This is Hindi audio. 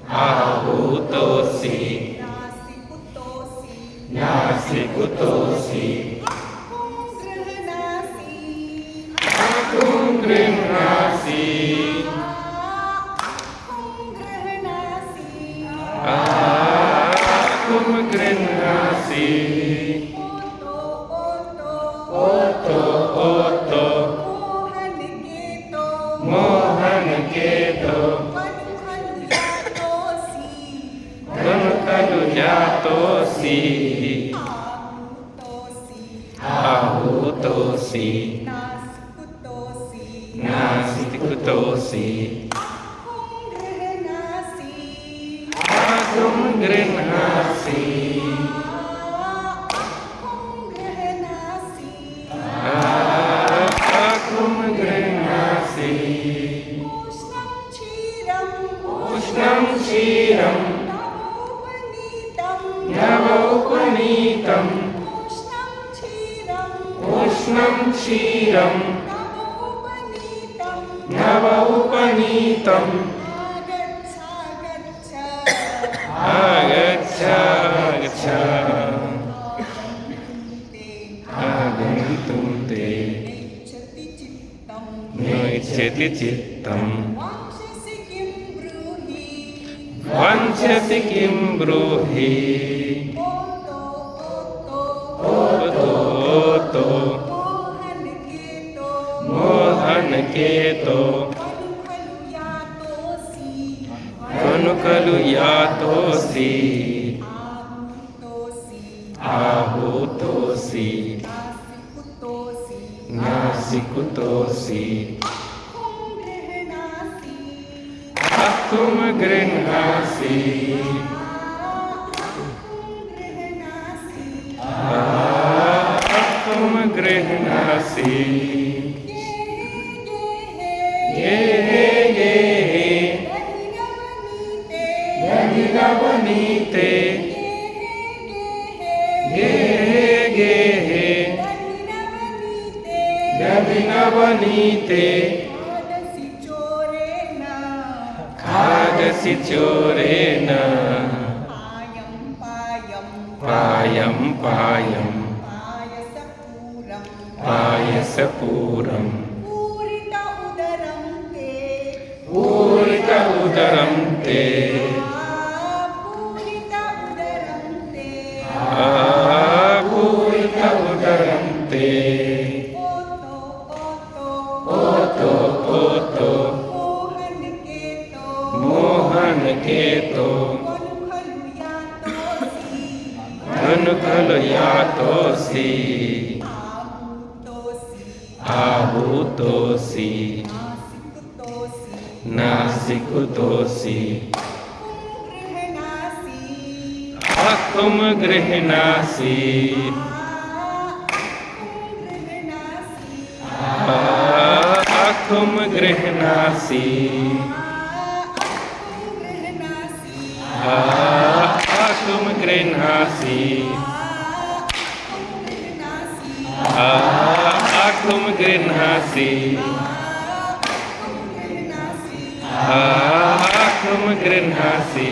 आहूतोऽसि नासिकुतोऽसि त्वं गृह्णासि त्वं गृह्णासि ओतो ओतो मोहनकेतो त्वं खलु जातोऽसि आहूतोऽसि नासिकुतोऽसि त्वं गृह्णासि त्वं गृह्णासि उष्णं क्षीरं नवोपनीतम् उष्णं क्षीरं नवोपनीतम् आगच्छ आगच्छ आगन्तुं ते नेच्छति चित्तम् वाञ्छसि किं ब्रूहि ओतो ओतो मोहनकेतो त्वं खलु यातोऽसि आहूतोऽसि नासिकुतोऽसि त्वं गृह्णासि त्वं गृह्णासि गेहे गेहे नवनीते गेहे गेहे नवनीते खादसि चोरेण पायं पायं पायसपूरं पूरित उदरं ते पूरित उदरं ते ओतो ओतो मोहनकेतो त्वं खलु यातोऽसि आहूतोऽसि नासिकुतोऽसि त्वं गृह्णासि त्वं गृह्णासि त्वं गृह्णासि त्वं गृह्णासि त्वं गृह्णासि